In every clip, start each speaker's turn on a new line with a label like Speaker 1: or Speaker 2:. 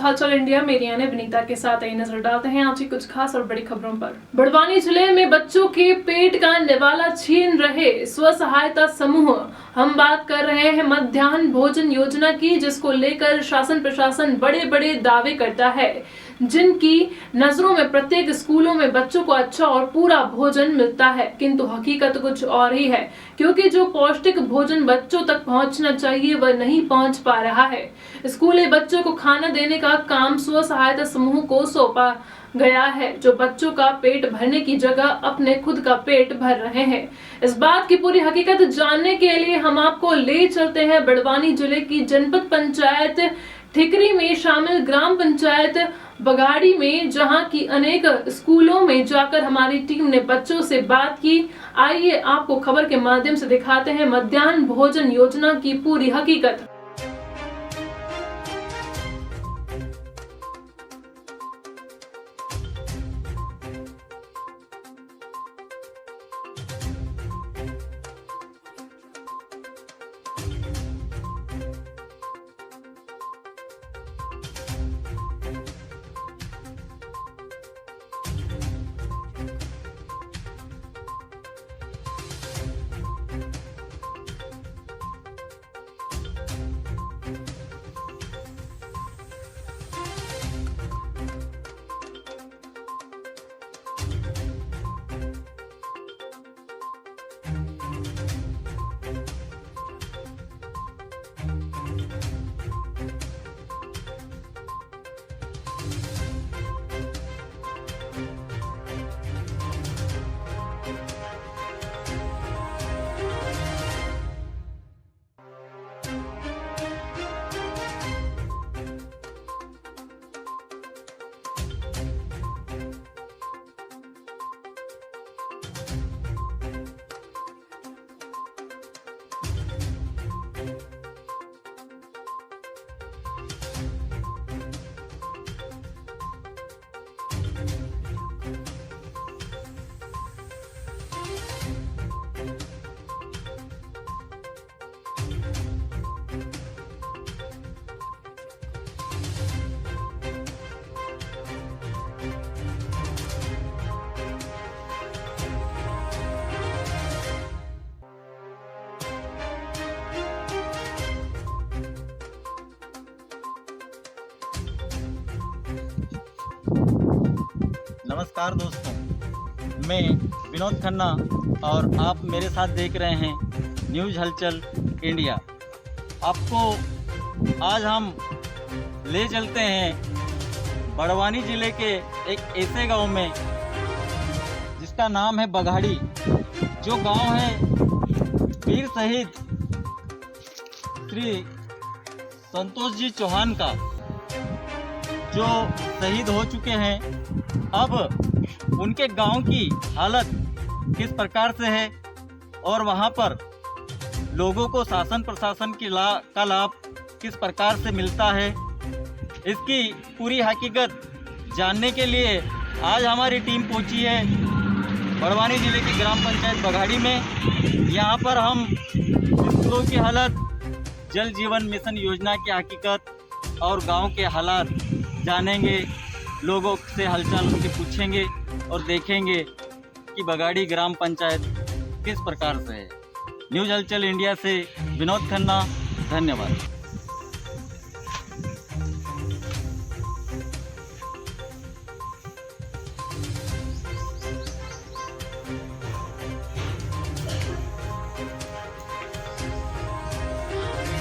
Speaker 1: हलचल इंडिया, मेरी यानी विनीता के साथ आई नजर डालते हैं आज की कुछ खास और बड़ी खबरों पर। बड़वानी जिले में बच्चों के पेट का निवाला छीन रहे स्व सहायता समूह। हम बात कर रहे हैं मध्याह्न भोजन योजना की, जिसको लेकर शासन प्रशासन बड़े बड़े दावे करता है, जिनकी नजरों में प्रत्येक स्कूलों में बच्चों को अच्छा और पूरा भोजन मिलता है, किंतु हकीकत कुछ और ही है, क्योंकि जो पौष्टिक भोजन बच्चों तक पहुंचना चाहिए वह नहीं पहुंच पा रहा है। स्कूली बच्चों को खाना देने का काम स्व सहायता समूह को सौंपा गया है, जो बच्चों का पेट भरने की जगह अपने खुद का पेट भर रहे हैं। इस बात की पूरी हकीकत जानने के लिए हम आपको ले चलते हैं बड़वानी जिले की जनपद पंचायत ठिकरी में शामिल ग्राम पंचायत बगाड़ी में, जहां की अनेक स्कूलों में जाकर हमारी टीम ने बच्चों से बात की। आइए आपको खबर के माध्यम से दिखाते हैं मध्याह्न भोजन योजना की पूरी हकीकत।
Speaker 2: नमस्कार दोस्तों, मैं विनोद खन्ना और आप मेरे साथ देख रहे हैं न्यूज़ हलचल इंडिया। आपको आज हम ले चलते हैं बड़वानी ज़िले के एक ऐसे गांव में जिसका नाम है बगाड़ी। जो गांव है वीर शहीद श्री संतोष जी चौहान का, जो शहीद हो चुके हैं। अब उनके गांव की हालत किस प्रकार से है और वहां पर लोगों को शासन प्रशासन का लाभ किस प्रकार से मिलता है, इसकी पूरी हकीकत जानने के लिए आज हमारी टीम पहुंची है बड़वानी ज़िले की ग्राम पंचायत बगाड़ी में। यहां पर हम स्कूलों की हालत, जल जीवन मिशन योजना की हकीकत और गांव के हालात जानेंगे, लोगों से हलचल उनके पूछेंगे और देखेंगे कि बगाड़ी ग्राम पंचायत किस प्रकार से है। न्यूज़ हलचल इंडिया से विनोद खन्ना, धन्यवाद।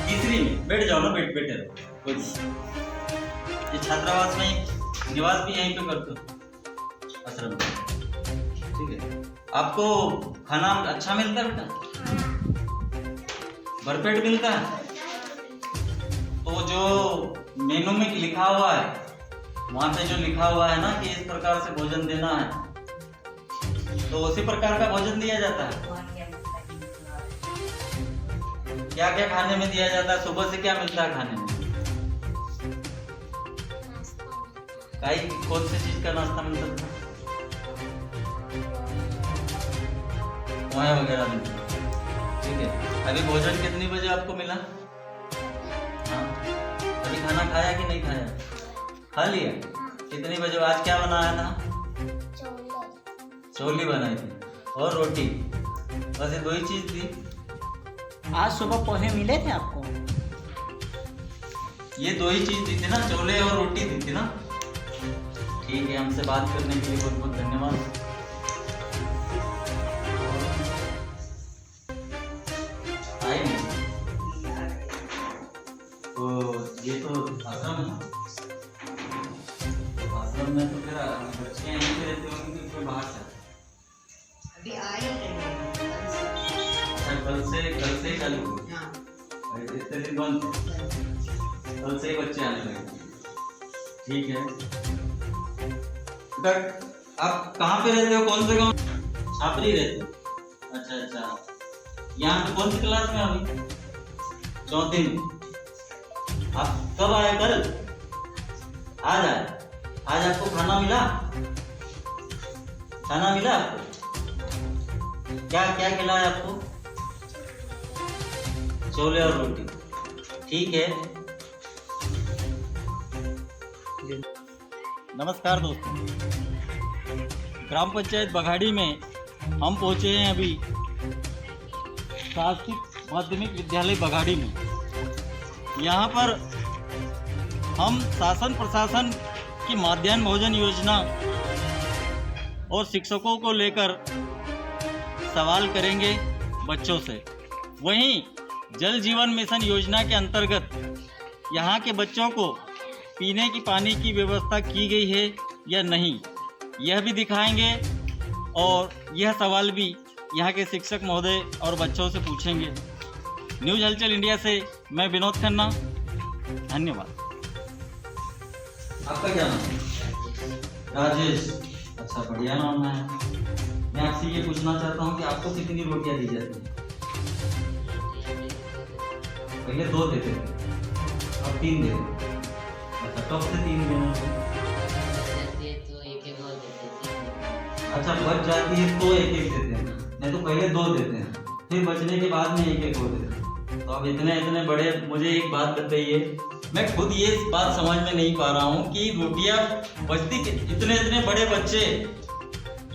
Speaker 2: तीसरी में बैठ जाओ ना, बैठे रहो। ये छात्रावास में निवास भी यहीं पे करते हो, आश्रम में, ठीक है। आपको खाना अच्छा मिलता है बेटा? भरपेट मिलता है? तो जो मेनू में लिखा हुआ है, वहां पे जो लिखा हुआ है ना कि इस प्रकार से भोजन देना है, तो उसी प्रकार का भोजन दिया जाता है। क्या क्या खाने में दिया जाता है? सुबह से क्या मिलता है खाने में? कौन सी चीज का नाश्ता मिलता था? पोहा वगैरह मिलता, ठीक है। अभी भोजन कितनी बजे आपको मिला? हाँ, अभी खाना खाया कि नहीं खाया? खा लिया? कितनी बजे? आज क्या बनाया था? छोले बनाई थी और रोटी, बस ये 2 ही चीज थी।
Speaker 3: आज सुबह पोहे मिले थे आपको?
Speaker 2: ये 2 ही चीज दी थी ना, छोले और रोटी दी थी ना। ठीक है, हमसे बात करने के लिए बहुत बहुत धन्यवाद। आए नहीं तो ये तो आश्रम है। आश्रम में तो फिर बच्चे यहीं पे रहते होंगे कि कोई बाहर से?
Speaker 3: अभी आए हैं।
Speaker 2: अच्छा, कल से ही चालू हुआ?
Speaker 3: हाँ।
Speaker 2: इतने दिन बंद थे, कल से ही बच्चे आने लगे। ठीक है, आप कहाँ पे रहते हो? कौन से गाँव? छापरी रहते हो? अच्छा अच्छा, यहाँ पे कौन सी क्लास में अभी? 4th में। आप कब आए? कल? आज आए? आज आपको खाना मिला? खाना मिला आपको? क्या क्या खिलाया आपको? छोले और रोटी। ठीक है। नमस्कार दोस्तों, ग्राम पंचायत बघाड़ी में हम पहुंचे हैं अभी शासकीय माध्यमिक विद्यालय बघाड़ी में। यहाँ पर हम शासन प्रशासन की मध्याह्न भोजन योजना और शिक्षकों को लेकर सवाल करेंगे बच्चों से। वहीं जल जीवन मिशन योजना के अंतर्गत यहाँ के बच्चों को पीने की पानी की व्यवस्था की गई है या नहीं, यह भी दिखाएंगे और यह सवाल भी यहाँ के शिक्षक महोदय और बच्चों से पूछेंगे। न्यूज़ हलचल इंडिया से मैं विनोद खन्ना, धन्यवाद। आपका क्या नाम है? राजेश। अच्छा, बढ़िया नाम है। मैं आपसे ये पूछना चाहता हूँ कि आपको कितनी रोटियाँ दी जाती हैं? पहले 2 देते थे, अब 3 देते। अच्छा, कब से 3 देना? अच्छा, बच जाती है तो 1-1 देते हैं, नहीं तो पहले 2 देते हैं, फिर बचने के बाद में 1-1 और देते हैं। तो अब इतने बड़े, मुझे एक बात बताइए, मैं खुद ये बात समझ में नहीं पा रहा हूँ कि रोटियाँ बचती, इतने बड़े बच्चे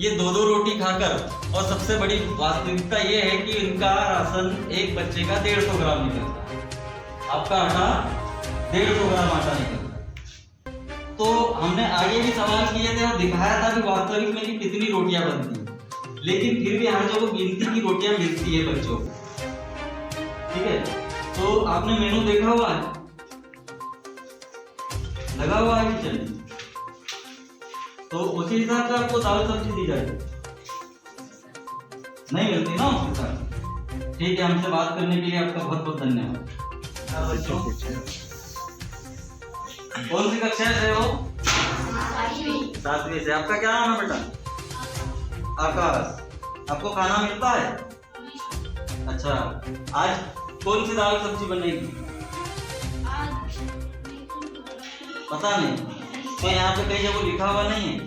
Speaker 2: ये 2-2 रोटी खाकर, और सबसे बड़ी वास्तविकता ये है कि इनका राशन एक बच्चे का 150 ग्राम निकलता है, आपका आटा 150 ग्राम आटा निकलता है। तो हमने आगे भी सवाल किए थे और दिखाया था कि वास्तविक में कि कितनी रोटियां बनती हैं, लेकिन फिर भी हर जगह गिनती की रोटियां मिलती है बच्चों को। ठीक है, तो आपने मेनू देखा हुआ है, लगा हुआ है किचन, तो उसी हिसाब से आपको दाल सब्जी दी जाती नहीं मिलती ना उसके साथ। ठीक है, हमसे बात करने के लिए आपका बहुत बहुत धन्यवाद। कौन सी कक्षा से हो? 7वीं से। आपका क्या नाम है बेटा? आकाश। आपको खाना मिलता है? अच्छा, आज कौन सी दाल सब्जी बनेगी? पता नहीं, तो यहाँ पे कहीं जगह लिखा हुआ नहीं है।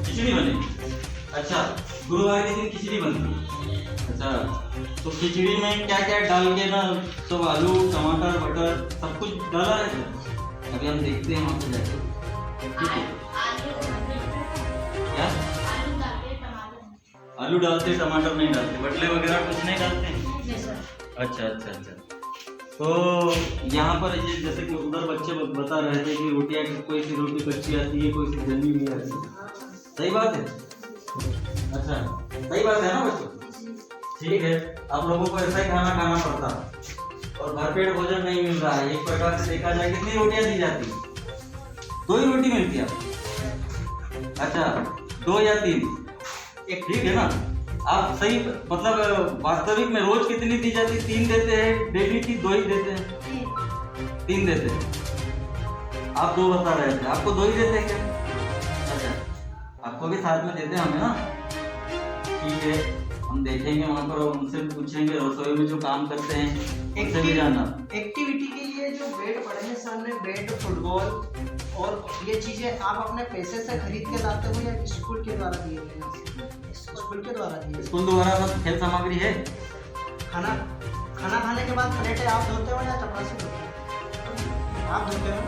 Speaker 2: खिचड़ी बनेगी? अच्छा, गुरुवार के दिन खिचड़ी बनती है। अच्छा, तो खिचड़ी में क्या क्या डाल के ना, सब आलू टमाटर बटर सब कुछ डाला है? अभी हम देखते हैं वहाँ पे जाके। ठीक है, क्या आलू डालते, टमाटर नहीं डालते, बटले वगैरह कुछ नहीं डालते हैं? अच्छा अच्छा अच्छा। तो यहाँ पर ये जैसे कि उधर बच्चे बता रहे थे कि रोटियाँ, कोई सी रोटी कच्ची आती है, कोई सी जमी हुई आती है, सही बात है? अच्छा, सही बात है ना बच्चों? ठीक है, आप लोगों को ऐसा ही खाना पड़ता है और भरपेट भोजन नहीं मिल रहा है। एक प्रकार से देखा जाए, कितनी रोटियां दी जाती है? 2 ही रोटी मिलती है। अच्छा, 2 या 3? एक, ठीक है ना? आप सही, मतलब वास्तविक में रोज कितनी दी जाती है? 3 देते हैं डेली की, 2 ही देते हैं? 3 देते हैं। आप 2 बता रहे थे, आपको 2 ही देते हैं क्या? अच्छा, आपको भी साथ में देते हैं हमें ना? ठीक है, हम देखेंगे वहाँ पर और उनसे पूछेंगे, रसोई में जो काम करते हैं उनसे भी जानना।
Speaker 3: एक्टिविटी के लिए जो बैट पड़े हैं सामने, बैट, फुटबॉल और ये चीजें आप अपने पैसे से खरीद के लाते हो या स्कूल के द्वारा दिए गए? स्कूल के द्वारा दिए।
Speaker 2: स्कूल द्वारा सब खेल सामग्री है।
Speaker 3: खाना खाने के बाद प्लेटें आप धोते हो या चपरासी धोते हो? आप देते हो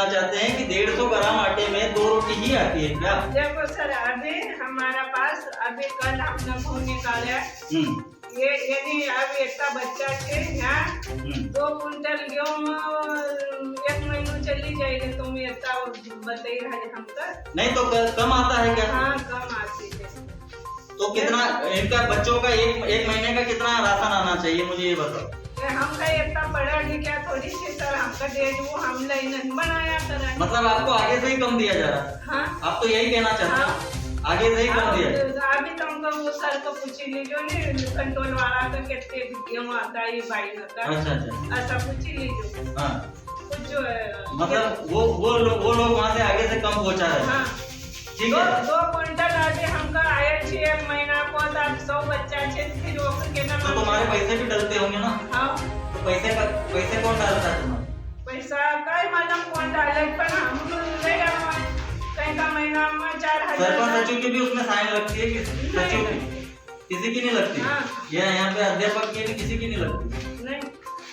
Speaker 2: चाहते हैं कि 150 ग्राम आटे में 2 रोटी ही आती है क्या?
Speaker 4: देखो सर, अभी हमारा पास अभी कल हमने खून निकाला है। ये यदि अब इतना बच्चा के यहाँ 2 कुंटल गेहूँ 1 महीना चली जाएगी। तुम इतना बताई रहे हमको।
Speaker 2: नहीं तो कम आता है क्या?
Speaker 4: हाँ, कम आती है।
Speaker 2: तो कितना इनका बच्चों का एक महीने का कितना राशन आना चाहिए, मुझे ये बताओ।
Speaker 4: हमका इतना पढ़ा लिखा थोड़ी सी सर, हमका दे वो हम नहीं बनाया करा।
Speaker 2: मतलब आपको आगे से ही कम दिया जा रहा है?
Speaker 4: हाँ,
Speaker 2: आप तो यही कहना चाहते हैं आगे से ही कम दिया?
Speaker 4: अभी तो हमको वो सर को पूछ लीजिए नहीं, कंट्रोल वाला का कितने गेहूँ आता है, ये बाई आता है।
Speaker 2: अच्छा,
Speaker 4: ऐसा पूछ लीजिए।
Speaker 2: हाँ,
Speaker 4: कुछ
Speaker 2: मतलब वो लोग वहाँ से आगे से कम पहुँचा रहे हैं।
Speaker 4: हाँ,
Speaker 2: ठीक है।
Speaker 4: 2 कुंटल अभी हमका आया 1 महीना को 100 बच्चा है, फिर वो के ना
Speaker 2: तो तुम्हारे पैसे भी डलते होंगे ना?
Speaker 4: हाँ,
Speaker 2: तो पैसे कौन डालता है तुम्हारे?
Speaker 4: पैसा कई मालूम कौन डाले, पर हम ले जाओ कहीं का महीना में 4000।
Speaker 2: सरपंच सचिव की भी उसमें साइन लगती है कि सचिव की? किसी की नहीं लगती?
Speaker 4: हाँ।
Speaker 2: यहाँ पे अध्यापक की भी किसी की नहीं लगती?
Speaker 4: नहीं।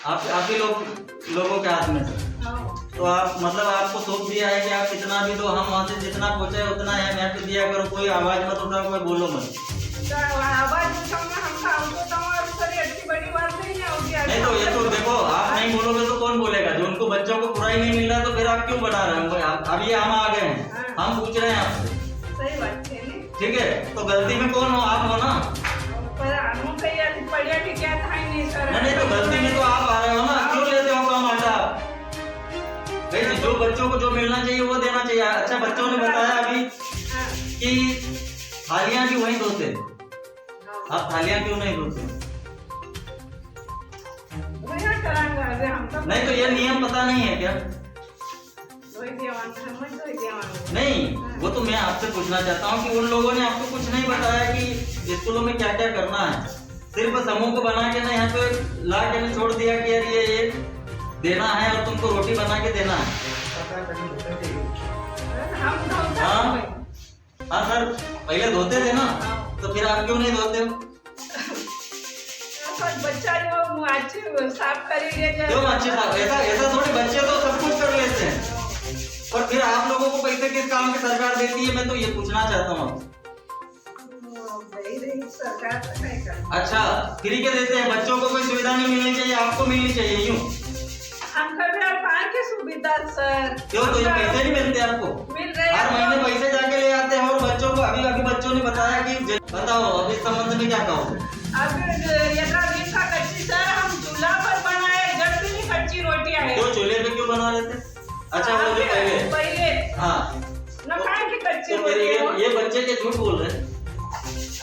Speaker 2: आप ही लोगों के हाथ में से।
Speaker 4: हाँ।
Speaker 2: तो आप मतलब आपको सौंप दिया है कि आप कितना भी दो, हम वहाँ से जितना पहुँचे उतना यहाँ पे दिया करो, कोई आवाज मत उठाओ, कोई बोलो मत।
Speaker 4: आवाज उठाऊंगा हमको तो अच्छी बड़ी बात नहीं है।
Speaker 2: नहीं तो ये तो देखो, आप नहीं बोलोगे तो कौन बोलेगा? जो उनको बच्चों को पूरा ही नहीं मिल रहा तो फिर आप क्यों बता रहे हो? अब ये हम आ गए हैं, हम पूछ रहे हैं आपसे।
Speaker 4: सही बात है नहीं?
Speaker 2: ठीक है, तो गलती में कौन हो? आप हो ना?
Speaker 4: पर हम कहीं पढ़िया लिखा था ही नहीं सर।
Speaker 2: नहीं तो गलती में तो आप आ रहे हो ना, क्यों लेते हो कम आटा? भाई जो बच्चों को जो मिलना चाहिए वो देना चाहिए। अच्छा, बच्चों ने बताया अभी कि थालियां भी वहीं धोते, आप थालियां क्यों नहीं धोते? नहीं तो ये नियम पता नहीं है क्या? नहीं, वो तो मैं आपसे पूछना चाहता हूँ कि उन लोगों ने आपको कुछ नहीं बताया कि स्कूलों में क्या क्या करना है? सिर्फ समूह को बना के ना यहाँ पे ला के छोड़ दिया कि यार ये देना है और तुमको रोटी बना के देना है। हाँ सर, पहले धोते थे ना, तो फिर आप क्यों नहीं धोते हो?
Speaker 4: बच्चा जो अच्छे साफ करेंगे
Speaker 2: क्यों अच्छे साफ? ऐसा थोड़ी, बच्चे तो सब कुछ कर लेते हैं, पर फिर आप लोगों को पैसे किस काम की सरकार देती है? मैं तो ये पूछना चाहता हूँ। अच्छा, फ्री के देते हैं, बच्चों को कोई सुविधा नहीं मिलनी चाहिए, आपको मिलनी चाहिए यूँ?
Speaker 4: हमको भी पार की सुविधा सर।
Speaker 2: क्यों, तो ये पैसे नहीं मिलते आपको?
Speaker 4: मिल रहे
Speaker 2: हर महीने पैसे जाके ले आते हैं और बच्चों को अभी बच्चों ने बताया कि बताओ अब इस संबंध में क्या कहोगे?
Speaker 4: कच्ची सर, हम चूल्हा पर बनाए, जब भी नहीं कच्ची रोटी आए।
Speaker 2: क्यों चूल्हे पे क्यों बना लेते? अच्छा, वो जो
Speaker 4: पहले
Speaker 2: हाँ,
Speaker 4: न खाए की कच्ची
Speaker 2: तो फिर ये बच्चे के झूठ बोल रहे हैं।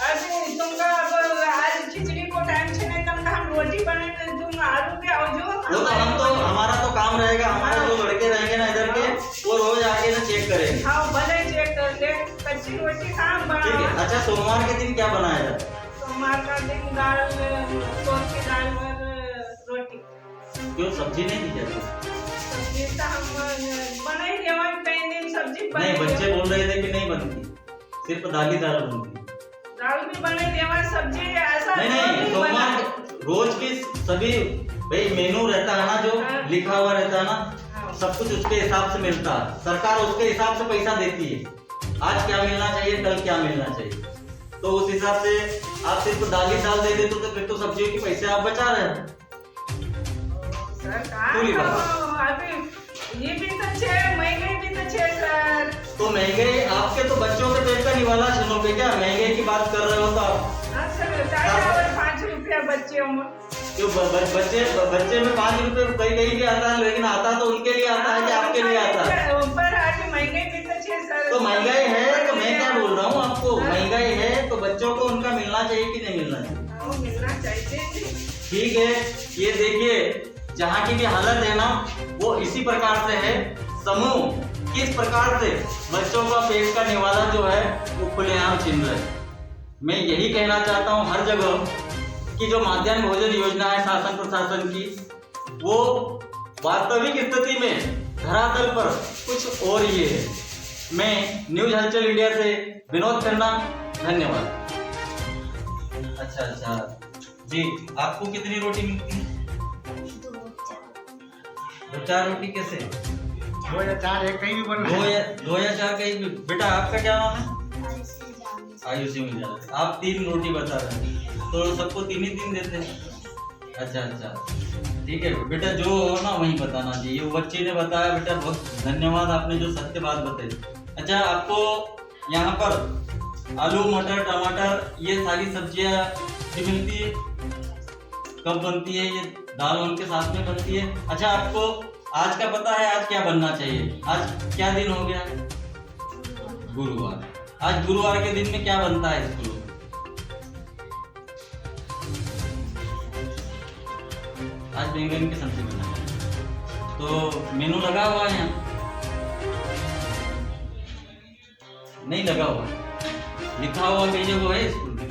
Speaker 4: अभी तुमका अब आज खिचड़ी को टाइम से नहीं, तुमका हम रोटी बनाए, तुम आलू पे आओ जो।
Speaker 2: वो तो हम तो हमारा तो काम रहेगा, हमारे जो लड़के रहेंगे ना इधर के, वो रोज आके ना चेक करेंगे।
Speaker 4: हाँ, भले चेक कर ले, कच्ची रोटी काम बना।
Speaker 2: ठीक है। अच्छा, सोमवार के दिन क्या बनाया जाता?
Speaker 4: सोमवार का दिन दाल, सोच की दाल और रोटी।
Speaker 2: क्यों सब्जी नहीं दी जाती?
Speaker 4: सब्जी तो हम बनाई देवा, कई दिन सब्जी
Speaker 2: नहीं, बच्चे बोल रहे थे कि नहीं बनती, सिर्फ दाल ही दाल बनती।
Speaker 4: दाल भी बनाई देवा, सब्जी ऐसा
Speaker 2: नहीं, सोमवार रोज की सभी भाई मेनू रहता है ना, जो लिखा हुआ रहता है ना, सब कुछ उसके हिसाब से मिलता है। सरकार उसके हिसाब से पैसा देती है, आज क्या मिलना चाहिए, कल क्या मिलना चाहिए, तो उस हिसाब से आप सिर्फ दाल ही दाल दे देते तो फिर तो सब्जियों के पैसे आप बचा रहे हैं।
Speaker 4: अभी ये भी तो छे, महंगाई भी तो छे सर।
Speaker 2: तो महंगाई आपके तो बच्चों के पेट का निवाला सुनोगे क्या? महंगाई की बात कर रहे हो तो आप?
Speaker 4: सर 5 रुपया बच्चे
Speaker 2: क्यों बच्चे में 5 रुपए कहीं भी आता है, लेकिन आता तो उनके लिए आता है कि आपके लिए आता है?
Speaker 4: महंगाई भी तो छे सर।
Speaker 2: तो महंगाई है तो मैं क्या बोल रहा हूँ आपको, महंगाई है तो बच्चों को उनका मिलना चाहिए कि नहीं मिलना चाहिए?
Speaker 4: मिलना चाहिए।
Speaker 2: ठीक है, ये देखिए जहाँ की भी हालत है ना, वो इसी प्रकार से है। समूह किस प्रकार से बच्चों का पेट का निवाला जो है वो खुलेआम छीन रहे हैं। मैं यही कहना चाहता हूँ हर जगह कि जो मध्याह्न भोजन योजना है शासन प्रशासन की, वो वास्तविक स्थिति में धरातल पर कुछ और ये है। मैं न्यूज हलचल इंडिया से विनोद खन्ना, धन्यवाद। अच्छा जी, आपको कितनी रोटी मिलती है? दो चार रोटी कैसे?
Speaker 3: 2 या 4 एक कहीं भी बन
Speaker 2: दो या चार कहीं भी। बेटा आपका क्या नाम है? आयुषी मिर्जा। आप 3 रोटी बता रहे हैं, तो सबको 3 ही 3 देते हैं। अच्छा, ठीक है बेटा, जो हो ना वही बताना चाहिए। वो बच्चे ने बताया बेटा, बहुत धन्यवाद, आपने जो सत्य बात बताई। अच्छा, आपको यहाँ पर आलू, मटर, टमाटर ये सारी सब्जियाँ भी मिलती है? कब बनती है ये? दाल उनके साथ में बनती है? अच्छा, आपको आज का पता है आज क्या बनना चाहिए? आज क्या दिन हो गया? गुरुवार। आज गुरुवार के दिन में क्या बनता है स्कूलों में? आज बैंगन की सब्जी बना है। तो मेनू लगा हुआ है यहाँ? नहीं लगा हुआ, लिखा हुआ कई जगह है स्कूल में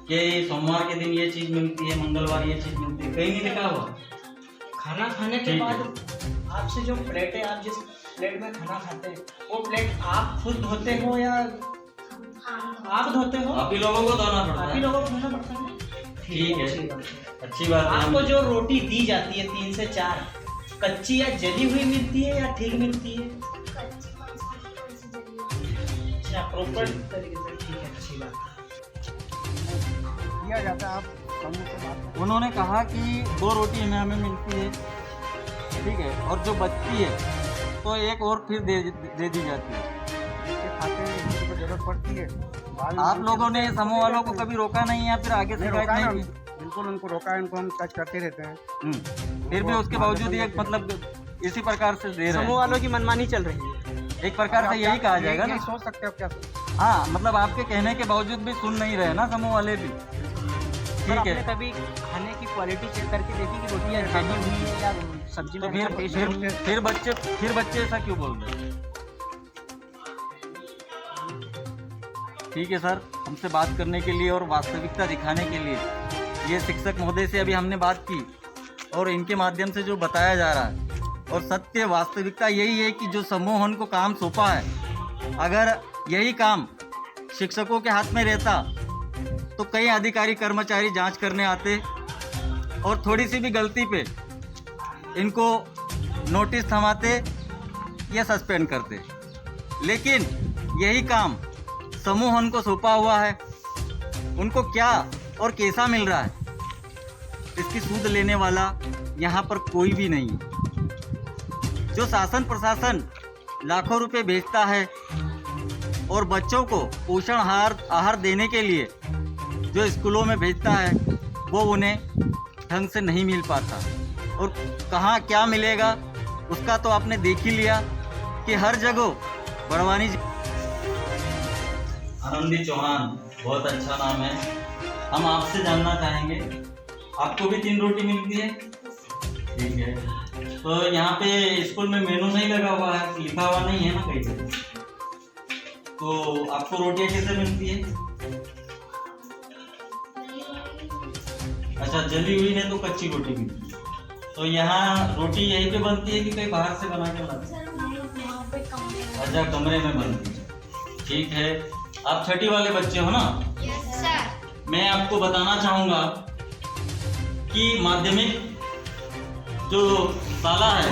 Speaker 2: कि सोमवार के दिन ये चीज मिलती है, मंगलवार ये चीज मिलती है, कहीं नहीं लिखा हुआ।
Speaker 3: खाना खाने के बाद आपसे जो प्लेट है, आप जिस प्लेट में खाना खाते हैं वो प्लेट आप खुद धोते हो या आप धोते हो?
Speaker 2: आप ही लोगों को धोना पड़ता
Speaker 3: आप
Speaker 2: है।
Speaker 3: ही लोगों को धोना पड़ता है।
Speaker 2: ठीक है, अच्छी बात है।
Speaker 3: आपको जो रोटी दी जाती है 3 से 4, कच्ची या जली हुई मिलती है या ठीक मिलती है? अच्छा, प्रॉपर तरीके से। ठीक है, अच्छी बात दिया जाता है। आप समूह से बात
Speaker 2: उन्होंने कहा कि 2 रोटी हमें मिलती है, ठीक है, और जो बचती है तो एक और फिर दे दी जाती है।
Speaker 3: खाते हैं तो जरूरत पड़ती है।
Speaker 2: आप लोगों ने समूह वालों को कभी रोका नहीं या फिर आगे से शिकायत नहीं की?
Speaker 3: बिल्कुल उनको रोका है, उनको हम टच करते रहते हैं।
Speaker 2: फिर भी उसके बावजूद ये मतलब इसी प्रकार से दे रहे
Speaker 3: समूह
Speaker 2: हैं।
Speaker 3: वालों की मनमानी चल रही है।
Speaker 2: एक प्रकार से यही कहा जाएगा ना।
Speaker 3: सोच सकते हो क्या?
Speaker 2: हाँ, मतलब आपके कहने के बावजूद भी सुन नहीं रहे ना समूह वाले भी। ठीक है,
Speaker 3: कभी खाने की क्वालिटी चेक करके देखी कि रोटियां जली हुई है या सब्जी
Speaker 2: तो
Speaker 3: में
Speaker 2: फिर बच्चे ऐसा क्यों बोल रहे हैं? ठीक है सर, हमसे बात करने के लिए और वास्तविकता दिखाने के लिए ये शिक्षक महोदय से अभी हमने बात की और इनके माध्यम से जो बताया जा रहा है और सत्य वास्तविकता यही है कि जो समूह उनको काम सौंपा है, अगर यही काम शिक्षकों के हाथ में रहता तो कई अधिकारी कर्मचारी जांच करने आते और थोड़ी सी भी गलती पे इनको नोटिस थमाते या सस्पेंड करते। लेकिन यही काम समूह उनको सौंपा हुआ है, उनको क्या और कैसा मिल रहा है इसकी सूद लेने वाला यहाँ पर कोई भी नहीं है। जो शासन प्रशासन लाखों रुपए भेजता है और बच्चों को पोषण आहार देने के लिए जो स्कूलों में भेजता है वो उन्हें ढंग से नहीं मिल पाता, और कहाँ क्या मिलेगा उसका तो आपने देख ही लिया कि हर जगह बड़वानी। आनंदी चौहान, बहुत अच्छा नाम है। हम आपसे जानना चाहेंगे, आपको भी 3 रोटी मिलती है? ठीक है, तो यहाँ पे स्कूल में मेनू नहीं लगा हुआ है, लिखा हुआ नहीं है ना कहीं पे, तो आपको रोटियाँ कैसे मिलती है? अच्छा, जली हुई नहीं तो कच्ची रोटी मिलती है। तो यहाँ रोटी यहीं पे बनती है कि कहीं बाहर से बना के लाते? अच्छा, कमरे में बनती है। ठीक है, आप छठी वाले बच्चे हो ना?
Speaker 5: Yes sir.
Speaker 2: मैं आपको बताना चाहूँगा कि माध्यमिक जो शाला है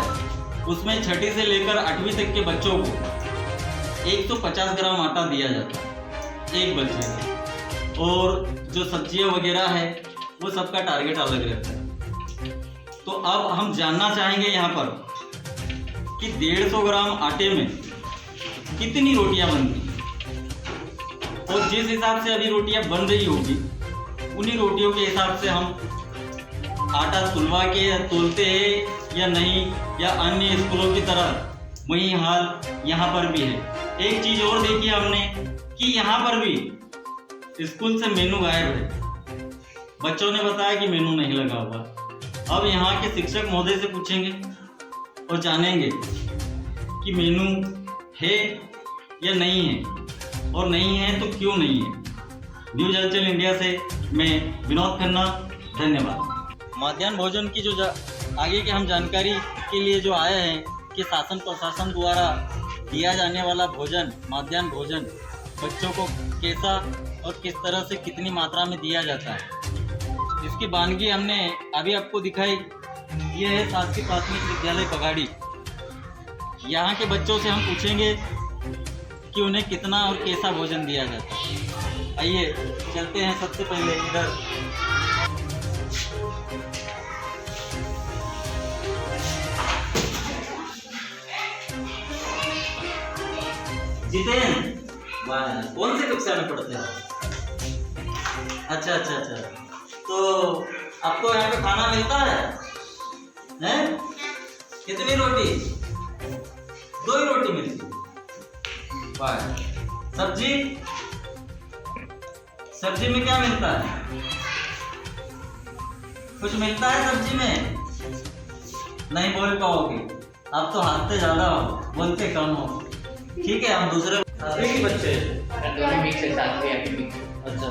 Speaker 2: उसमें छठी से लेकर 8वीं तक के बच्चों को 150 ग्राम आटा दिया जाता है एक बच्चे को, और जो सब्जियां वगैरह है वो सबका टारगेट अलग रहता है। तो अब हम जानना चाहेंगे यहाँ पर कि 150 ग्राम आटे में कितनी रोटियां बनती हैं, और जिस हिसाब से अभी रोटियां बन रही होगी उन्हीं रोटियों के हिसाब से हम आटा तुलवा के तोलते हैं या नहीं, या अन्य स्कूलों की तरह वही हाल यहाँ पर भी है। एक चीज और देखी हमने कि यहाँ पर भी स्कूल से मेनू गायब है। बच्चों ने बताया कि मेनू नहीं लगा हुआ। अब यहाँ के शिक्षक महोदय से पूछेंगे और जानेंगे कि मेनू है या नहीं है, और नहीं है तो क्यों नहीं है। न्यूज हलचल इंडिया से मैं विनोद खन्ना, धन्यवाद। मध्याह्न भोजन की जो आगे की हम जानकारी के लिए जो आए हैं कि शासन प्रशासन द्वारा दिया जाने वाला भोजन, मध्याह्न भोजन बच्चों को कैसा और किस तरह से कितनी मात्रा में दिया जाता है, इसकी वानगी हमने अभी आपको दिखाई ये है शासकीय प्राथमिक विद्यालय बगाड़ी। यहाँ के बच्चों से हम पूछेंगे कि उन्हें कितना और कैसा भोजन दिया जाता है। आइए चलते हैं सबसे पहले इधर। जितेन, वाह, कौन से कक्षा में पढ़ते हो? अच्छा अच्छा अच्छा, तो आपको यहाँ पे खाना मिलता है? हैं? कितनी रोटी? 2 ही रोटी मिलती है। वाह। सब्जी? सब्जी में क्या मिलता है? कुछ मिलता है सब्जी में? नहीं बोल पाओगे, आप तो हाथते ज्यादा हो, बोलते कम हो। ठीक है, हम दूसरे बच्चे। अच्छा,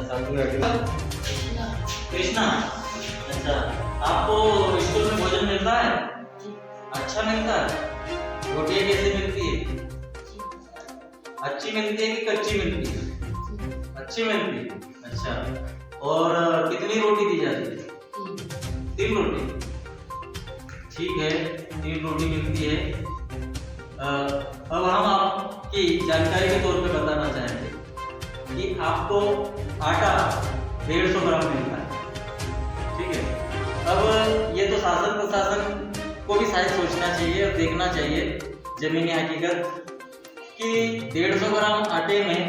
Speaker 2: कृष्णा, अच्छा, आपको स्कूल में भोजन मिलता है? अच्छा मिलता है? रोटियाँ कैसे मिलती है? अच्छी मिलती है कि कच्ची मिलती है? अच्छी मिलती है। अच्छा, और कितनी रोटी दी जाती है? 3 रोटी। ठीक है, 3 रोटी मिलती है। अब हम आपकी जानकारी के तौर पे बताना चाहेंगे कि आपको आटा 150 ग्राम मिलता है। ठीक है, अब ये तो शासन प्रशासन को भी शायद सोचना चाहिए और देखना चाहिए जमीनी हकीकत कि 150 ग्राम आटे में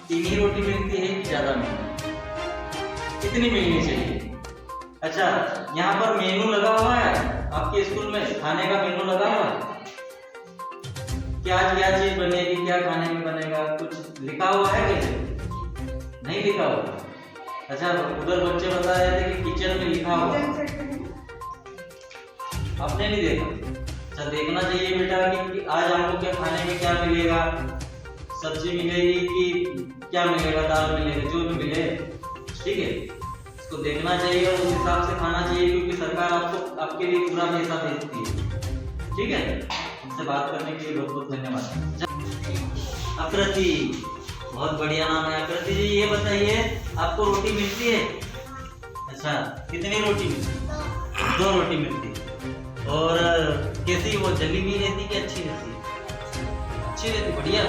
Speaker 2: 3 ही रोटी मिलती है कि ज़्यादा मिलती है, कितनी मिलनी चाहिए। अच्छा, यहाँ पर मेनू लगा हुआ है आपके स्कूल में, खाने का मेनू लगा हुआ है? क्या क्या चीज बनेगी, क्या खाने में बनेगा, कुछ लिखा हुआ है? कैसे नहीं लिखा हुआ? अच्छा, उधर बच्चे बता रहे थे कि किचन में लिखा हुआ, आपने नहीं देखा? अच्छा, देखना चाहिए बेटा कि आज आपको क्या खाने में क्या मिलेगा, सब्जी मिलेगी कि क्या मिलेगा, दाल मिलेगी, जो भी मिले। ठीक है, इसको देखना चाहिए और उस हिसाब से खाना चाहिए, क्योंकि सरकार आपको आपके लिए पूरा पैसा भेजती है। ठीक है, हमसे बात करने के लिए बहुत बहुत धन्यवाद। आकृति, बहुत बढ़िया नाम है आकृति जी। ये बताइए, आपको रोटी मिलती है? अच्छा, कितनी रोटी मिलती है? 2 रोटी मिलती है। और कैसी, वो जली हुई रहती कि अच्छी रहती है? अच्छी रहती, बढ़िया।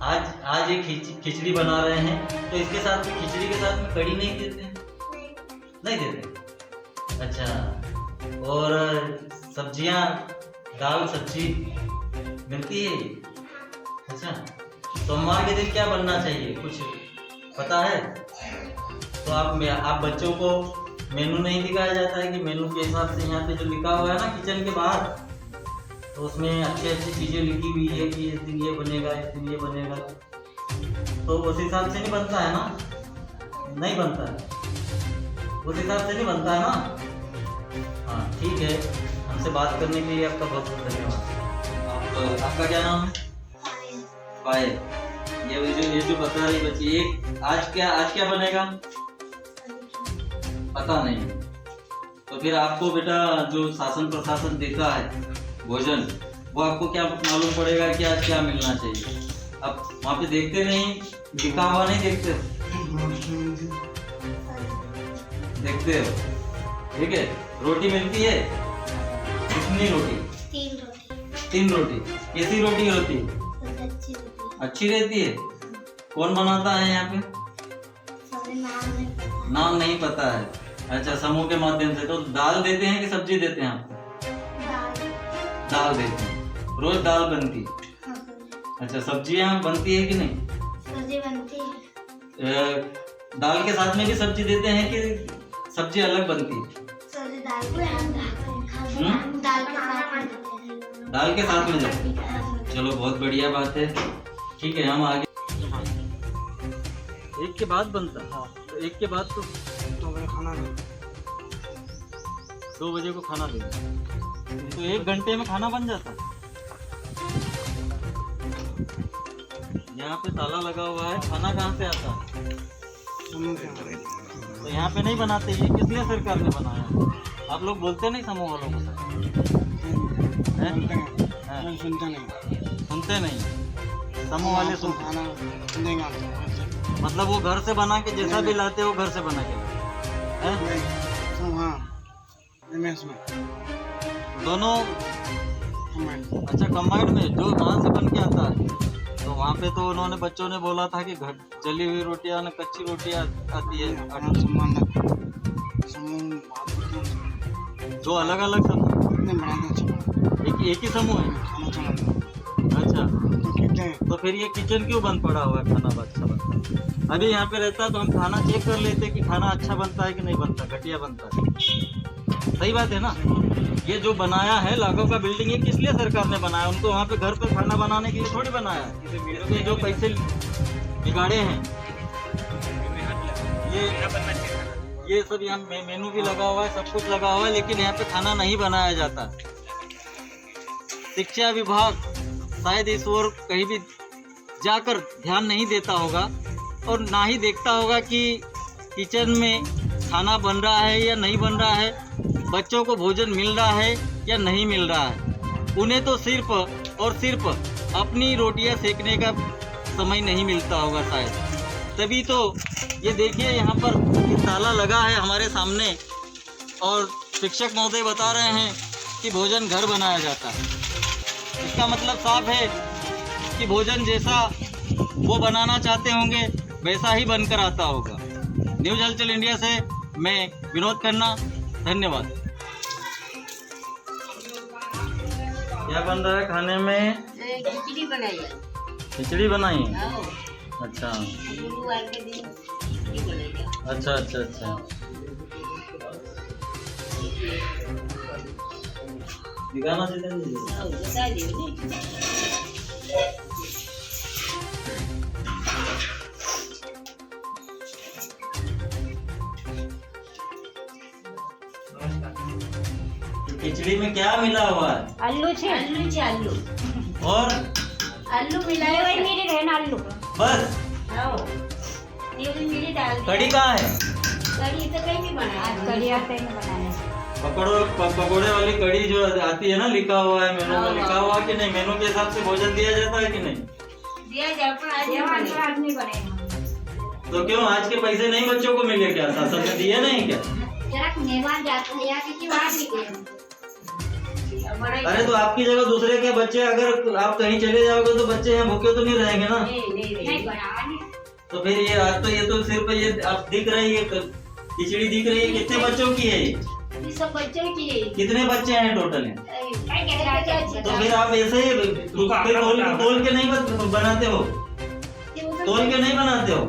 Speaker 2: आज एक खिचड़ी बना रहे हैं, तो इसके साथ में, खिचड़ी के साथ में कड़ी नहीं देते हैं? नहीं देते। अच्छा, और सब्जियां, दाल सब्जी मिलती है? अच्छा, सोमवार के दिन क्या बनना चाहिए, कुछ पता है? तो आप बच्चों को मेनू नहीं दिखाया जाता है कि मेनू के हिसाब से यहाँ पे जो लिखा हुआ है ना किचन के बाहर, तो उसमें अच्छी अच्छी चीज़ें लिखी हुई है कि इस दिन ये बनेगा, इस दिन ये बनेगा, तो उस हिसाब से नहीं बनता है ना? नहीं बनता है, उस हिसाब से नहीं बनता है ना? हाँ, ठीक है, हमसे बात करने के लिए आपका बहुत बहुत धन्यवाद। आपका क्या नाम है? पायल। ये जो बता रही बच्ची, आज क्या बनेगा? पता नहीं। तो फिर आपको बेटा जो शासन प्रशासन देता है भोजन, वो आपको क्या मालूम पड़ेगा कि आज क्या मिलना चाहिए? अब वहाँ पे देखते नहीं, लिखा हुआ नहीं देखते हो? ठीक है, रोटी मिलती है? कितनी रोटी? 3 रोटी। कैसी रोटी होती है? अच्छी रहती है। कौन बनाता है यहाँ पे? नाम नहीं पता है। अच्छा, समूह के माध्यम से। तो दाल देते हैं कि सब्जी देते हैं आपको? दाल देते हैं। रोज दाल बनती है? अच्छा, सब्जियां बनती है कि नहीं?
Speaker 5: सब्जी बनती है।
Speaker 2: दाल के साथ में भी सब्जी देते हैं कि सब्जी अलग बनती है?
Speaker 5: सब्जी दाल के
Speaker 2: साथ में जाती है। चलो, बहुत बढ़िया बात है। ठीक है, हम आगे। एक के बाद बनता है? हाँ, तो एक के बाद तो 2 बजे खाना देंगे। 2 बजे को खाना देंगे, तो 1 घंटे में खाना बन जाता है। यहाँ पे ताला लगा हुआ है, खाना कहाँ से आता है? तो यहाँ पे नहीं बनाते, ये किस लिए सरकार ने बनाया? आप लोग बोलते नहीं समूह वालों को? सुनते नहीं, समूह वाले मतलब वो घर से बना के जैसा भी लाते हो घर से बना के लाते हैं?
Speaker 6: एमएस में
Speaker 2: दोनों
Speaker 6: कंबाइंड।
Speaker 2: अच्छा कंबाइंड में जो वहाँ से बन के आता है। तो वहाँ पे तो उन्होंने बच्चों ने बोला था कि घर जली हुई रोटियाँ न कच्ची रोटियाँ आती है
Speaker 6: खाना समूह
Speaker 2: जो अलग अलग समूह
Speaker 6: बनाते
Speaker 2: एक ही समूह है।
Speaker 6: खाना चलाते
Speaker 2: अच्छा
Speaker 6: तो कहते हैं
Speaker 2: तो फिर ये किचन क्यों बंद पड़ा हुआ है? खाना अच्छा बनता है। अभी यहाँ पे रहता तो हम खाना चेक कर लेते कि खाना अच्छा बनता है कि नहीं बनता, घटिया बनता है। सही बात है ना। ये जो बनाया है लाखों का बिल्डिंग, ये किस लिए सरकार ने बनाया? उनको वहाँ पे घर पे खाना बनाने के लिए थोड़ी बनाया है। क्योंकि जो पैसे बिगाड़े हैं ये सब यहाँ मेनू भी लगा हुआ है, सब कुछ लगा हुआ है, लेकिन यहाँ पे खाना नहीं बनाया जाता। शिक्षा विभाग शायद इस ओर कहीं भी जाकर ध्यान नहीं देता होगा और ना ही देखता होगा कि किचन में खाना बन रहा है या नहीं बन रहा है, बच्चों को भोजन मिल रहा है या नहीं मिल रहा है। उन्हें तो सिर्फ और सिर्फ अपनी रोटियां सेकने का समय नहीं मिलता होगा शायद। तभी तो ये देखिए यहाँ पर ताला लगा है हमारे सामने और शिक्षक महोदय बता रहे हैं कि भोजन घर बनाया जाता है। इसका मतलब साफ है कि भोजन जैसा वो बनाना चाहते होंगे वैसा ही बनकर आता होगा। न्यूज़ हलचल इंडिया से मैं विनोद खन्ना, धन्यवाद। क्या बन रहा है खाने में?
Speaker 7: खिचड़ी बनाई है।
Speaker 2: खिचड़ी बनाई है।
Speaker 7: हाँ,
Speaker 2: अच्छा
Speaker 7: गुरुवार के दिन खिचड़ी बनाई है।
Speaker 2: अच्छा अच्छा अच्छा। दिखाना चाहिए।
Speaker 7: हाँ, बता दीजिए।
Speaker 2: खिचड़ी में क्या मिला हुआ है?
Speaker 7: आलू छे आलू
Speaker 2: और
Speaker 7: आलू मिलाए हुए मेरे रहना आलू
Speaker 2: बस
Speaker 7: आओ ये भी मेरी डाल दी।
Speaker 2: कड़ी कहाँ है?
Speaker 7: कड़ी तो कहीं नहीं बनाया आज कड़ी आते हैं बनाने।
Speaker 2: पकौड़े वाली कड़ी जो आती है ना, लिखा हुआ है मेनू में, लिखा हुआ कि नहीं? मेनू के हिसाब से भोजन दिया जाता है कि नहीं?
Speaker 7: दिया जाए पर आज नहीं बने।
Speaker 2: तो क्यों आज के पैसे नहीं बच्चों को मिले क्या? शासन ने दिए नहीं क्या?
Speaker 7: जरा मेहमान जाते हैं या किसी बात नहीं गए।
Speaker 2: अरे तो आपकी जगह दूसरे के बच्चे, अगर आप कहीं चले जाओगे तो बच्चे यहाँ भूखे तो नहीं रहेंगे ना?
Speaker 7: नहीं बनाने।
Speaker 2: तो फिर ये आज तो ये तो सिर्फ ये आप दिख रही है, खिचड़ी दिख रही है। कितने बच्चों की है ये?
Speaker 7: सब बच्चों की है।
Speaker 2: कितने बच्चे हैं टोटल हैं? तो फिर आप ऐसे ही तोल के नहीं बनाते हो? तोल के नहीं बनाते हो?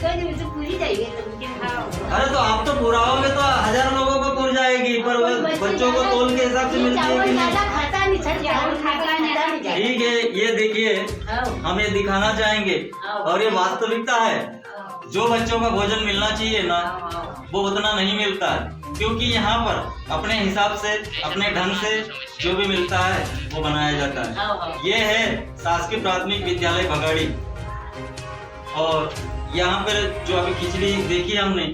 Speaker 7: तो पूरी जाएगी
Speaker 2: अरे तो आप तो पुराओगे तो 1000 लोगों को पुर जाएगी, पर वो बच्चों को तोल के हिसाब से मिलती है कि नहीं? ठीक है, ये देखिए हम ये दिखाना चाहेंगे और ये वास्तविकता है। जो बच्चों का भोजन मिलना चाहिए ना, वो उतना नहीं मिलता है, क्योंकि यहाँ पर अपने हिसाब से अपने ढंग से जो भी मिलता है वो बनाया जाता है। ये है शासकीय प्राथमिक विद्यालय भगाड़ी और यहाँ पर जो अभी खिचड़ी देखी हमने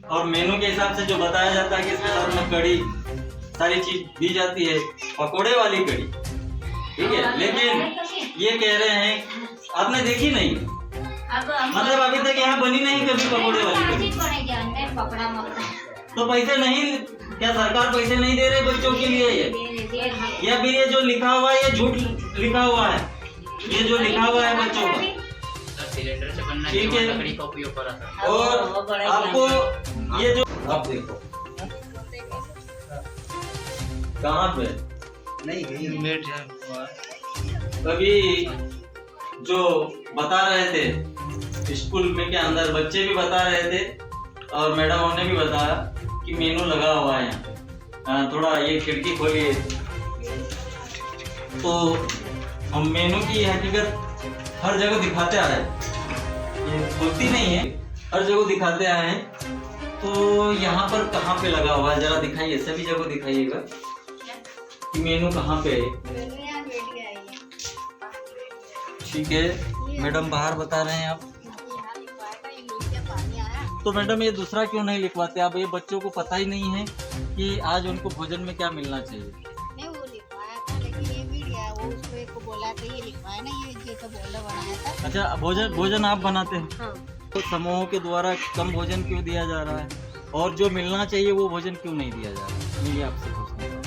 Speaker 2: और मेनू के हिसाब से जो बताया जाता है कि इसके साथ में कड़ी सारी चीज दी जाती है, पकोड़े वाली कड़ी, ठीक है। लेकिन ये कह रहे हैं आपने देखी नहीं, मतलब अभी तक यहाँ बनी नहीं कभी पकोड़े वाली कड़ी। तो पैसे नहीं, क्या सरकार पैसे नहीं दे रहे बच्चों के लिए ये? या फिर ये जो लिखा हुआ है ये झूठ लिखा हुआ है? ये जो लिखा हुआ है बच्चों का, ठीक है।
Speaker 8: लकड़ी का उपयोग करा था।
Speaker 2: और आपको ये जो आप देखो कहाँ पे
Speaker 3: नहीं
Speaker 2: कभी जो बता रहे थे स्कूल में के अंदर, बच्चे भी बता रहे थे और मैडमों ने भी बताया कि मेनू लगा हुआ है यहाँ। थोड़ा ये खिड़की खोलिए तो हम मेनू की हकीकत हर जगह दिखाते आ रहे हैं, ये बोलती नहीं है, हर जगह दिखाते आए हैं। तो यहाँ पर कहाँ पे लगा हुआ है जरा दिखाइए, सभी जगह दिखाइएगा कि मेनू कहाँ पे है। ठीक है मैडम, बाहर बता रहे हैं आप, तो मैडम ये दूसरा क्यों नहीं लिखवाते आप? ये बच्चों को पता ही नहीं है कि आज उनको भोजन में क्या मिलना चाहिए।
Speaker 5: नहीं वो लिखवाया था, लेकिन ये भी वो उसको एक को बोला था ये लिखवाया ना, ये तो बोला बनाया था।
Speaker 2: अच्छा भोजन आप बनाते हैं?
Speaker 5: हाँ।
Speaker 2: तो समूहों के द्वारा कम भोजन क्यों दिया जा रहा है? और जो मिलना चाहिए वो भोजन क्यों नहीं दिया जा रहा, मैं ये आपसे पूछना चाहता हूँ।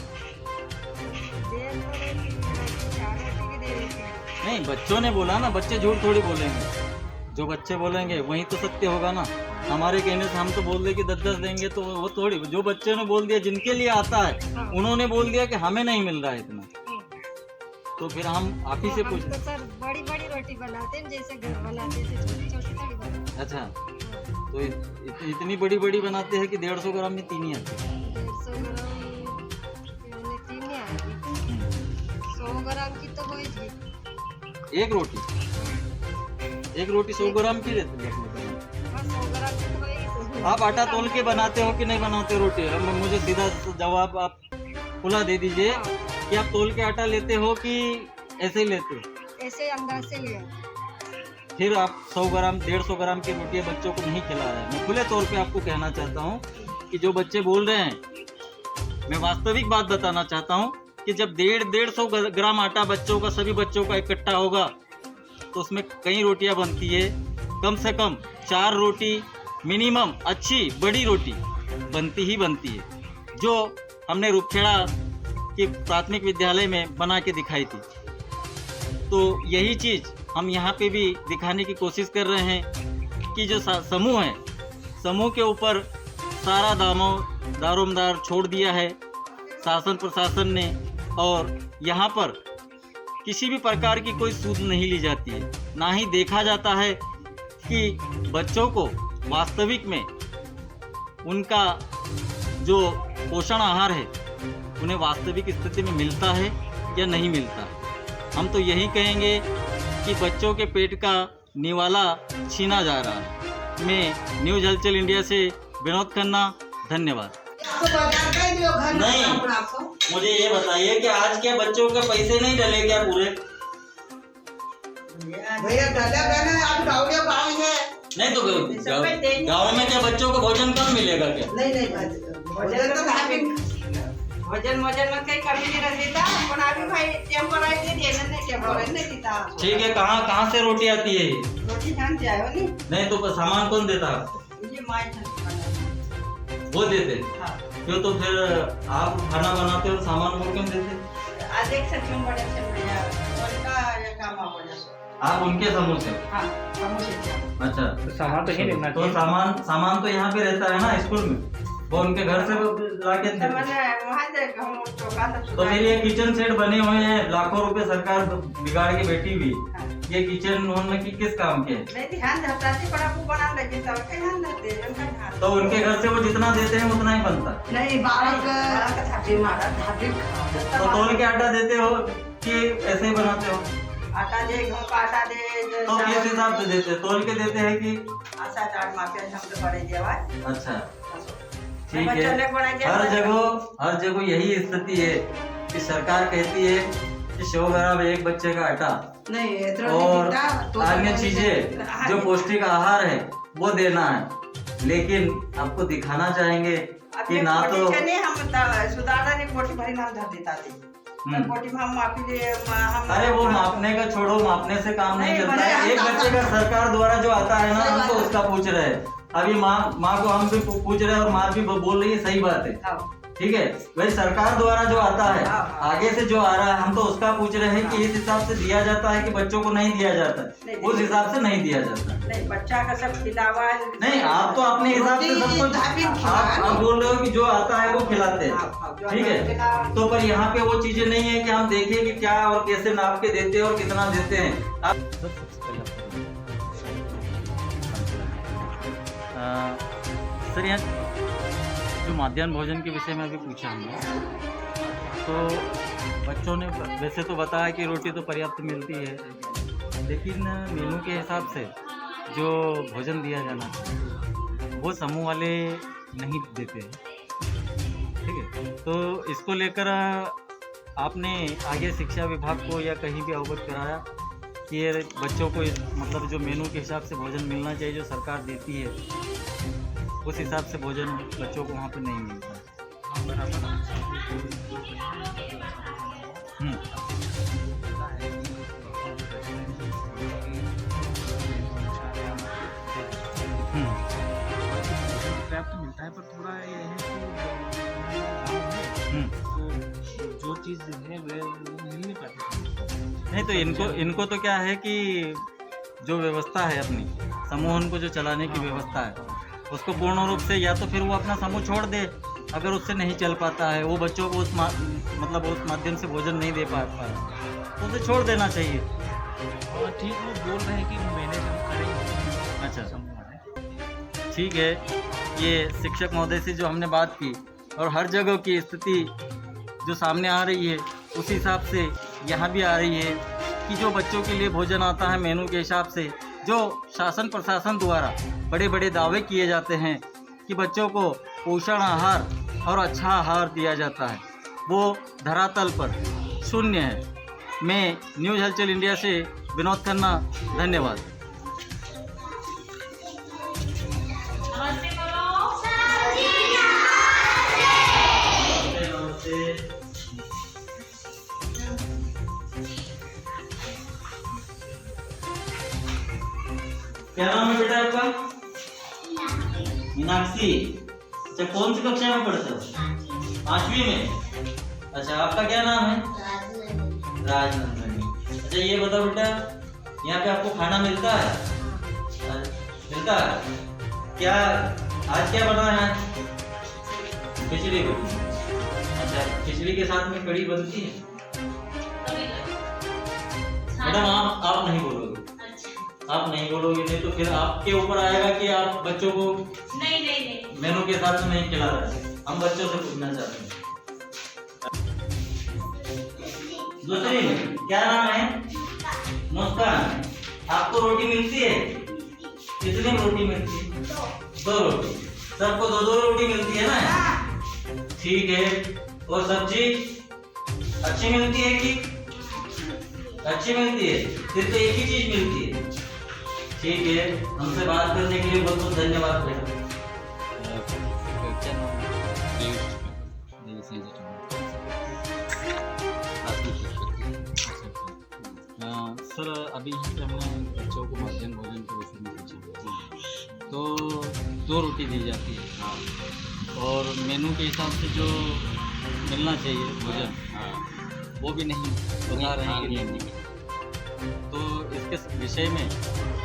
Speaker 2: नहीं, बच्चों ने बोला ना, बच्चे झूठ थोड़ी बोलेंगे, जो बच्चे बोलेंगे वही तो सत्य होगा ना। हमारे कहने से हम तो बोल दे कि 10-10 देंगे तो वो थोड़ी, जो बच्चे ने बोल दिया, जिनके लिए आता है उन्होंने बोल दिया कि हमें नहीं मिल रहा है इतना, तो फिर हम आप ही से पूछ।
Speaker 8: तो सर बड़ी बड़ी रोटी बनाते हैं, जैसे घर बनाते हैं, छोटी छोटी थोड़ी बनाते।
Speaker 2: अच्छा, तो इतनी बड़ी बड़ी बनाते हैं कि 150 ग्राम में 3 ही आती है।
Speaker 8: 150 ग्राम में 3 ही आएगी, 100 ग्राम की तो होगी
Speaker 2: एक रोटी 100 ग्राम की रहती है।
Speaker 8: 100 ग्राम की तो होगी।
Speaker 2: आप आटा तोल के बनाते हो कि नहीं बनाते रोटी? अब मुझे सीधा जवाब आप खुला दे दीजिए कि आप तोल के आटा लेते हो कि ऐसे ही लेते हो?
Speaker 8: ऐसे अंदाज से लिया।
Speaker 2: फिर आप 100 ग्राम 150 ग्राम की रोटियां बच्चों को नहीं खिला रहे हैं। मैं खुले तौर पे आपको कहना चाहता हूँ कि जो बच्चे बोल रहे हैं, मैं वास्तविक बात बताना चाहता हूँ कि जब 150 ग्राम आटा बच्चों का, सभी बच्चों का इकट्ठा होगा तो उसमें कई रोटियां बनती है। कम से कम 4 रोटी मिनिमम, अच्छी बड़ी रोटी बनती ही बनती है, जो हमने रूपखेड़ा के प्राथमिक विद्यालय में बना के दिखाई थी। तो यही चीज़ हम यहाँ पे भी दिखाने की कोशिश कर रहे हैं कि जो समूह है, समूह के ऊपर सारा दारोमदार छोड़ दिया है शासन प्रशासन ने, और यहाँ पर किसी भी प्रकार की कोई सूद नहीं ली जाती है, ना ही देखा जाता है कि बच्चों को वास्तविक में उनका जो पोषण आहार है उन्हें वास्तविक स्थिति में मिलता है या नहीं मिलता। हम तो यही कहेंगे कि बच्चों के पेट का निवाला छीना जा रहा है। मैं न्यूज़ हलचल इंडिया से विनोद खन्ना, धन्यवाद। नहीं, मुझे ये बताइए कि आज क्या बच्चों के पैसे नहीं डले क्या पूरे?
Speaker 3: भैया गाँव है।
Speaker 2: नहीं तो गाँव में क्या बच्चों को भोजन कम मिलेगा क्या?
Speaker 3: नहीं
Speaker 4: भोजन में काही कमी नहीं रहती था, पण अभी भाई टेम्पोरारी दे दिए ना, टेम्पोरारी नहीं देता।
Speaker 2: ठीक है, कहाँ से रोटी आती है ये?
Speaker 4: रोटी खान से आयो नहीं?
Speaker 2: नहीं तो सामान कौन देता है आपको?
Speaker 4: ये माय
Speaker 2: वो देते?
Speaker 4: हाँ।
Speaker 2: क्यों, तो फिर आप खाना बनाते हो, सामान वो क्यों देते?
Speaker 4: आज एक सचिव बड़े से भैया उनका ये काम हो जाए।
Speaker 2: आप उनके समूह से?
Speaker 4: हाँ, समूह से।
Speaker 2: अच्छा, तो सामान तो ही लेना चाहिए। तो सामान तो यहाँ पे रहता है ना स्कूल में, वो उनके घर से लाके देते? तो फिर ये किचन सेट बने हुए हैं, लाखों रुपए सरकार बिगाड़ के बैठी हुई, ये किचन उन्होंने किस काम के? तो उनके घर से वो जितना देते हैं उतना ही बनता?
Speaker 3: नहीं,
Speaker 2: तो तोल के आटा देते हो कि ऐसे ही बनाते हो?
Speaker 4: आटा दे, गेहूं का आटा दे।
Speaker 2: तो किस हिसाब से देते? तोल के देते हैं कि?
Speaker 4: आशा चाट माफिया हम तो बड़े देवाज।
Speaker 2: अच्छा, ठीक है। हर जगह यही स्थिति है कि सरकार कहती है कि 100 ग्राम एक बच्चे का आटा और अन्य चीजें जो पौष्टिक आहार है वो देना है, लेकिन आपको दिखाना चाहेंगे कि ना तो
Speaker 4: हम सुधारदा ने कोठी भरी नाम धर देता थे। कोठी में हम मापी दे,
Speaker 2: अरे वो मापने का छोड़ो, मापने से काम नहीं चलता है। एक बच्चे का सरकार द्वारा जो आता है ना, हम तो उसका पूछ रहे हैं। अभी माँ को हम भी पूछ रहे हैं और माँ भी बोल रही है, सही बात है, ठीक है। वही सरकार द्वारा जो आता है, आगे से जो आ रहा है, हम तो उसका पूछ रहे हैं कि इस हिसाब से दिया जाता है कि बच्चों को नहीं दिया जाता, उस हिसाब से नहीं दिया जाता।
Speaker 4: नहीं, बच्चा का सब खिलावा
Speaker 2: नहीं, आप तो अपने हिसाब से सब कुछ आप बोल रहे हो कि जो आता है वो खिलाते हैं, ठीक है। तो पर यहाँ पे वो चीजें नहीं है कि हम देखें कि क्या और कैसे नाप के देते हैं और कितना देते हैं। आप सर, यहाँ जो मध्याह्न भोजन के विषय में अभी पूछा हमने, तो बच्चों ने वैसे तो बताया कि रोटी तो पर्याप्त मिलती है, लेकिन मेनू के हिसाब से जो भोजन दिया जाना चाहिए वो समूह वाले नहीं देते हैं, ठीक है। तो इसको लेकर आपने आगे शिक्षा विभाग को या कहीं भी अवगत कराया कि ये बच्चों को मतलब जो मेनू के हिसाब से भोजन मिलना चाहिए, जो सरकार देती है उस हिसाब से भोजन बच्चों को वहाँ पर नहीं मिलता है।
Speaker 6: पर्याप्त मिलता है, पर थोड़ा
Speaker 9: चीज़ है वो मिल नहीं पाती।
Speaker 2: नहीं तो इनको तो क्या है कि जो व्यवस्था है अपनी समूह को जो चलाने की व्यवस्था है उसको पूर्ण रूप से, या तो फिर वो अपना समूह छोड़ दे, अगर उससे नहीं चल पाता है, वो बच्चों को उस माध्यम से भोजन नहीं दे पाता है तो उसे छोड़ देना चाहिए।
Speaker 9: और ठीक वो बोल रहे हैं कि मैनेज हम करेंगे।
Speaker 2: अच्छा
Speaker 9: समूह है।
Speaker 2: ठीक है, ये शिक्षक महोदय से जो हमने बात की और हर जगह की स्थिति जो सामने आ रही है उस हिसाब से यहाँ भी आ रही है कि जो बच्चों के लिए भोजन आता है मेनू के हिसाब से, जो शासन प्रशासन द्वारा बड़े बड़े दावे किए जाते हैं कि बच्चों को पोषण आहार और अच्छा आहार दिया जाता है, वो धरातल पर शून्य है। मैं न्यूज़ हलचल इंडिया से विनोद खन्ना, धन्यवाद। क्या नाम है बेटा आपका? मीनाक्षी। अच्छा, कौन सी कक्षा में पढ़ते हो? 5वीं में। अच्छा, आपका क्या नाम है? राजनंदनी। अच्छा, ये बताओ बेटा, यहाँ पे आपको खाना मिलता है? मिलता है? क्या आज क्या बना है? खिचड़ी बनी। अच्छा, खिचड़ी के साथ में कड़ी बनती है? मैडम आप नहीं बोलोगे। आप नहीं बोलोगे, नहीं तो फिर आपके ऊपर आएगा कि आप बच्चों को
Speaker 7: नहीं
Speaker 2: मेनू के साथ में नहीं खिला रहे। हम बच्चों से पूछना चाहते हैं। दूसरी क्या नाम है? मुस्कान। आपको रोटी मिलती है? कितनी रोटी मिलती है? 2 रोटी। सबको 2-2 रोटी मिलती है ना? ठीक है। और सब्जी अच्छी मिलती है कि अच्छी मिलती है? फिर तो एक ही चीज मिलती है। ठीक है, हमसे बात करने के लिए बहुत बहुत धन्यवाद बेटा। सर, अभी यहाँ पे हमने बच्चों को मध्याह्न भोजन के विषय में पूछा, तो 2 रोटी दी जाती है और मेनू के हिसाब से जो मिलना चाहिए भोजन वो भी नहीं बता रहे हैं। तो इसके विषय में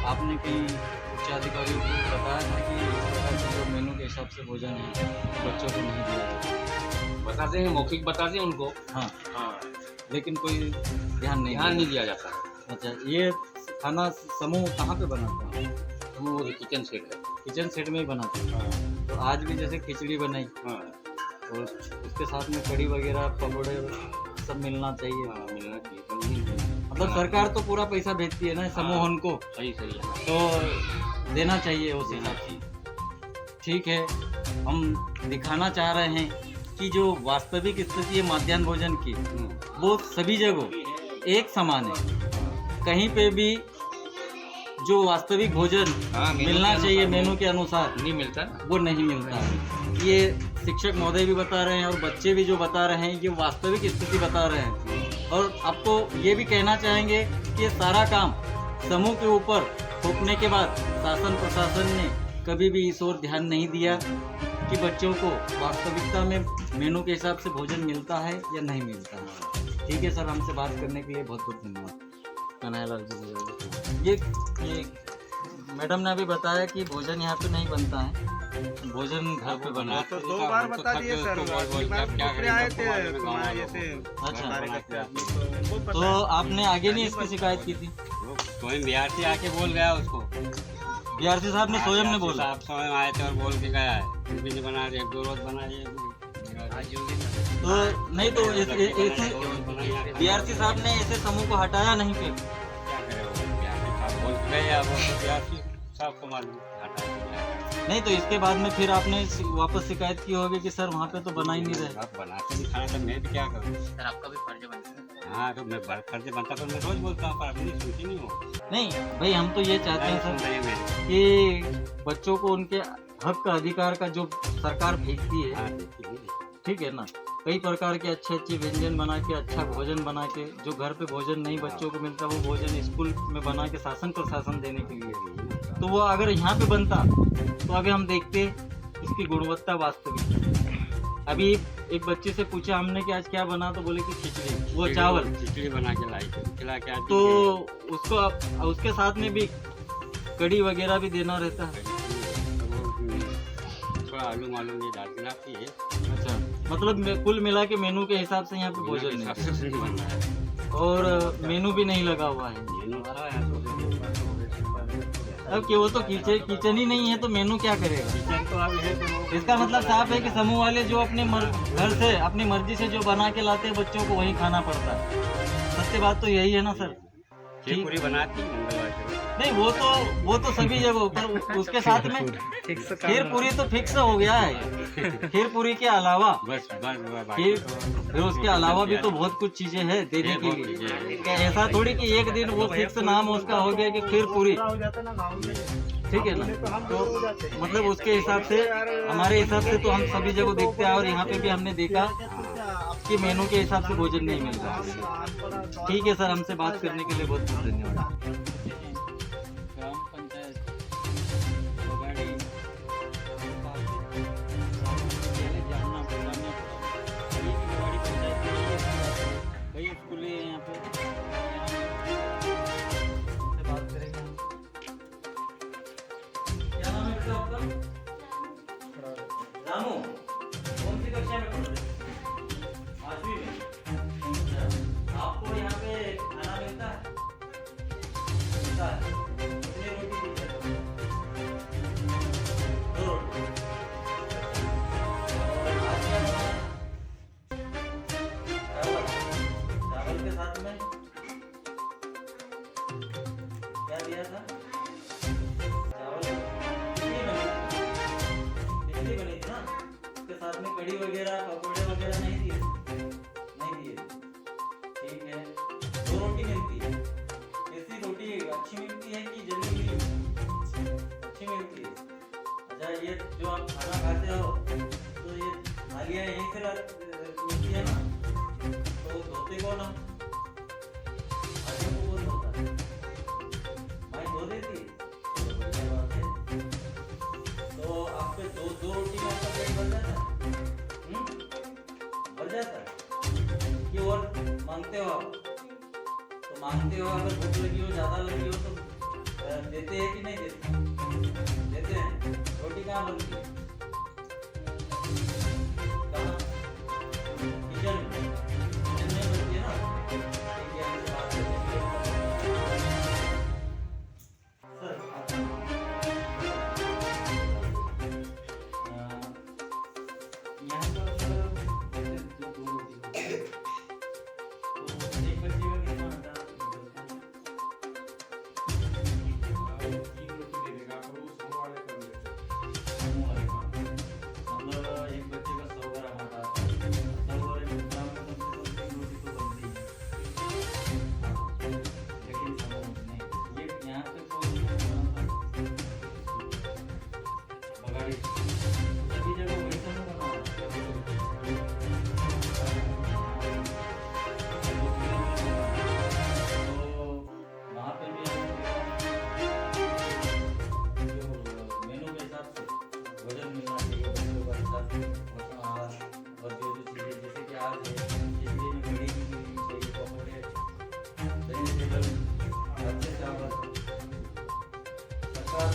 Speaker 2: आपने कई उच्च अधिकारियों को बताया था कि इस प्रकार से जो मेनू के हिसाब से भोजन है बच्चों को नहीं दिया जाता?
Speaker 10: बताते हैं, मौखिक बताते हैं उनको।
Speaker 2: हाँ, लेकिन कोई ध्यान नहीं दिया जाता है। अच्छा, ये खाना समूह कहाँ पे बनाता है?
Speaker 10: समूह किचन सेट है।
Speaker 2: किचन सेट में ही बनाते हैं। तो आज भी जैसे खिचड़ी बनाई और उसके साथ में कड़ी वगैरह पकौड़े सब मिलना चाहिए।
Speaker 10: मिलना चाहिए।
Speaker 2: मतलब सरकार तो पूरा पैसा भेजती है ना समूह उनको,
Speaker 10: सही है,
Speaker 2: तो देना चाहिए उस हिसाब से। ठीक है, हम दिखाना चाह रहे हैं कि जो वास्तविक स्थिति है मध्याह्न भोजन की वो सभी जगह एक समान है। कहीं पे भी जो वास्तविक भोजन मिलना चाहिए मेनू के अनुसार
Speaker 10: नहीं मिलता,
Speaker 2: वो नहीं मिलता है। ये शिक्षक महोदय भी बता रहे हैं और बच्चे भी जो बता रहे हैं ये वास्तविक स्थिति बता रहे हैं। और आपको ये भी कहना चाहेंगे कि ये सारा काम समूह के ऊपर थोपने के बाद शासन प्रशासन ने कभी भी इस ओर ध्यान नहीं दिया कि बच्चों को वास्तविकता में मेनू के हिसाब से भोजन मिलता है या नहीं मिलता है। ठीक है सर, हमसे बात करने के लिए बहुत बहुत धन्यवाद। कन्हैयालाल जी, ये मैडम ने अभी बताया कि भोजन यहाँ पे नहीं बनता है, भोजन घर पे बना है।
Speaker 6: तो 2 बार बता दिए सर, आए थे
Speaker 2: अच्छा, तो आपने आगे नहीं इसकी शिकायत की थी?
Speaker 10: कोई बिहार से आके बोल गया उसको।
Speaker 2: बीआरसी साहब ने स्वयं ने बोला?
Speaker 10: आप स्वयं आए थे और बोल के गया है, भी नहीं बना रहे, 2 रोज बना रहे।
Speaker 2: तो नहीं तो ऐसे बीआरसी साहब ने ऐसे समूह को हटाया नहीं फिर?
Speaker 10: क्या करे वो बोल के गए, वो बीआरसी साहब को मालूम हटाया।
Speaker 2: नहीं तो इसके बाद में फिर आपने वापस शिकायत की होगी कि सर वहाँ पे तो बना ही नहीं रहे।
Speaker 10: आप बनाते नहीं खाना, तो मैं भी क्या करूँ
Speaker 9: सर? आपका भी फर्ज बनता है।
Speaker 10: हाँ, तो मैं फर्ज बनता तो मैं रोज बोलता हूँ, पर अपनी सुनती नहीं हो।
Speaker 2: नहीं भाई, हम तो ये चाहते हैं सर कि बच्चों को उनके हक का अधिकार का जो सरकार भेजती है, ठीक है ना, कई प्रकार के अच्छे व्यंजन बना के, अच्छा भोजन बना के, जो घर पे भोजन नहीं बच्चों को मिलता वो भोजन स्कूल में बना के शासन प्रशासन देने के लिए, तो वो अगर यहाँ पे बनता तो अभी हम देखते इसकी गुणवत्ता वास्तविक। अभी एक बच्चे से पूछा हमने कि आज क्या बना, तो बोले कि खिचड़ी, वो चावल
Speaker 10: खिचड़ी बना के लाई थी, खिला के आती
Speaker 2: तो उसको उसके साथ में भी कड़ी वगैरह भी देना रहता है।
Speaker 10: थोड़ा आलू मालूम ये डाल के लाती है।
Speaker 2: अच्छा, मतलब कुल मिला के मेनू के हिसाब से यहाँ पे भोजन
Speaker 10: हिसाब
Speaker 2: है
Speaker 10: से बन रहा है
Speaker 2: और मेनू भी नहीं लगा हुआ है।
Speaker 10: मेनू आ रहा है
Speaker 2: अब कि वो तो किचन ही नहीं है तो मेनू क्या करेगा?
Speaker 10: किचन तो अब है तो
Speaker 2: इसका मतलब साफ है कि समूह वाले जो अपने घर से अपनी मर्जी से जो बना के लाते हैं बच्चों को वही खाना पड़ता है। सत्य बात तो यही है ना सर?
Speaker 10: खीर पूरी बनाती मंगलवार को।
Speaker 2: नहीं वो तो सभी जगह पर उसके साथ में खीर पूरी तो फिक्स हो गया है। खीर पूरी के अलावा
Speaker 10: बस
Speaker 2: खीर, फिर उसके अलावा भी तो बहुत कुछ चीजें हैं देने के लिए। क्या ऐसा थोड़ी कि एक दिन वो फिक्स नाम उसका हो गया कि खीर पूरी, ठीक है ना? तो मतलब उसके हिसाब से, हमारे हिसाब से तो हम सभी जगह देखते हैं और यहाँ पे भी हमने देखा कि मेनू के हिसाब से भोजन नहीं मिल रहा। ठीक है सर, हमसे बात करने के लिए बहुत बहुत धन्यवाद। ग्राम पंचायत बगाड़ी पहले जानना बताना ये कि बगाड़ी पंचायत में कई स्कूलें हैं यहाँ पे, उनसे बात करेंगे। क्या नाम है बेटा आपका? रामू। कौन सी कक्षा में पढ़ रहे? 8वीं में। अच्छा, आपको यहाँ पे खाना मिलता है? मिलता है। कितनी रोटी दी जाती है? 2 रोटी। और आज क्या बना? चावल। चावल के साथ में क्या दिया था? चावल खिचड़ी बनी थी ना? उसके साथ में कड़ी वगैरह पकौड़े वगैरह नहीं दिए? नहीं दिए। ठीक है, 2 रोटी मिलती है। ऐसी रोटी अच्छी मिलती है कि जली हुई अच्छी मिलती है? अच्छा, ये जो आप खाना खाते हो तो ये थालियाँ यहीं से मिलती है ना? तो धोते कौन हम? आदमी को कौन धोता है? माई धो देती है? चलो बढ़िया बात है। तो आपके दो रोटी में आपका पेट भर जाता है? भर जाता है कि और मांगते हो आप? तो मांगते हो, अगर भूख लगी हो, ज़्यादा लगी हो तो देते हैं कि नहीं देते? देते हैं। रोटी कहाँ बनती है? कहाँ? किचन में। किचन में बनती है ना? ठीक है, हमसे बात करने के लिए सर यहाँ पर जो 2 रोटी होती है तो एक बच्चे का कितना आता है?
Speaker 6: 3 रोटी दे देगा आपको, समूह वाले कर लेते।
Speaker 2: समूह वाले का मतलब एक बच्चे का 100 ग्राम आता है। 100 ग्राम में कम से कम 3 रोटी तो बनती है। लेकिन समूह नहीं, ये यहाँ पे कोई बगाड़ी सभी जगह वही समूह बना हुआ है। तो वहाँ पे भी जो मेनू के हिसाब से भोजन मिलना चाहिए बच्चों का हिसाब से, पोषण आहार और जो चीज़ें जैसे कि आज है खिचड़ी में कड़ी भी मिलनी चाहिए, पकौड़े, दही सेवल, अच्छे चावल, सरकार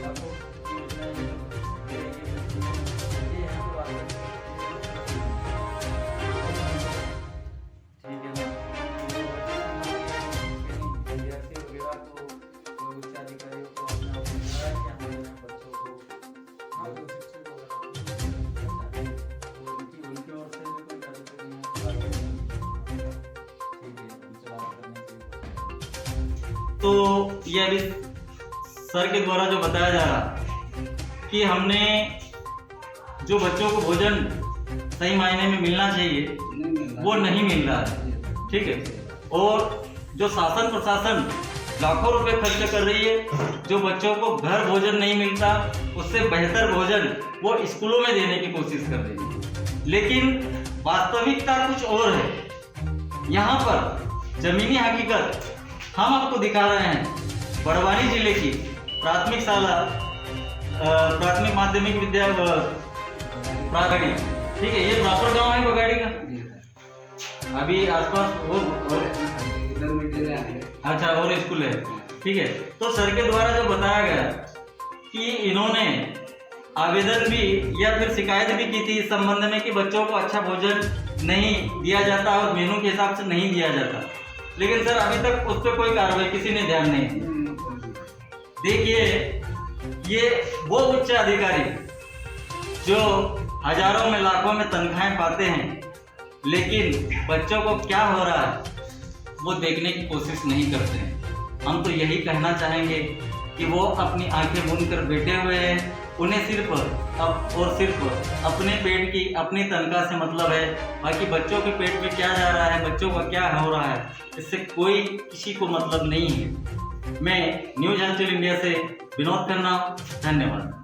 Speaker 2: लाखों योजनाएं दे रही है बच्चों को। ये यहाँ पे बात है। ठीक है ना? विद्यार्थी वगैरह को उच्च अधिकारियों को अपना बताया कि हमारे यहाँ बच्चों को उनकी ओर से भी कोई पदक नहीं है। ठीक है, उनसे बात करने की। तो ये अभी सर के द्वारा जो बताया जा रहा कि हमने जो बच्चों को भोजन सही मायने में मिलना चाहिए वो नहीं मिल रहा है। ठीक है, और जो शासन प्रशासन लाखों रुपए खर्च कर रही है, जो बच्चों को घर भोजन नहीं मिलता उससे बेहतर भोजन वो स्कूलों में देने की कोशिश कर रही है। लेकिन वास्तविकता कुछ और है। यहाँ पर जमीनी हकीकत हम आपको दिखा रहे हैं। बड़वानी जिले की प्राथमिक शाला प्राथमिक माध्यमिक विद्यालय प्रागड़ी ठीक है, ये प्रॉपर गांव है बगाड़ी का। अभी आसपास और अच्छा और स्कूल है, ठीक है। तो सर के द्वारा जो बताया गया कि इन्होंने आवेदन भी या फिर शिकायत भी की थी इस संबंध में कि बच्चों को अच्छा भोजन नहीं दिया जाता और मेनू के हिसाब से नहीं दिया जाता, लेकिन सर अभी तक उस पर कोई कार्रवाई किसी ने ध्यान नहीं दी। देखिए, ये वो उच्च अधिकारी जो हजारों में लाखों में तनख्वाहें पाते हैं, लेकिन बच्चों को क्या हो रहा है वो देखने की कोशिश नहीं करते हैं। हम तो यही कहना चाहेंगे कि वो अपनी आंखें मूंद कर बैठे हुए हैं, उन्हें सिर्फ अपने पेट की अपनी तनख्वाह से मतलब है, बाकी बच्चों के पेट में क्या जा रहा है, बच्चों का क्या हो रहा है, इससे कोई किसी को मतलब नहीं है। मैं न्यूज़ हलचल इंडिया से विनोद खन्ना, धन्यवाद।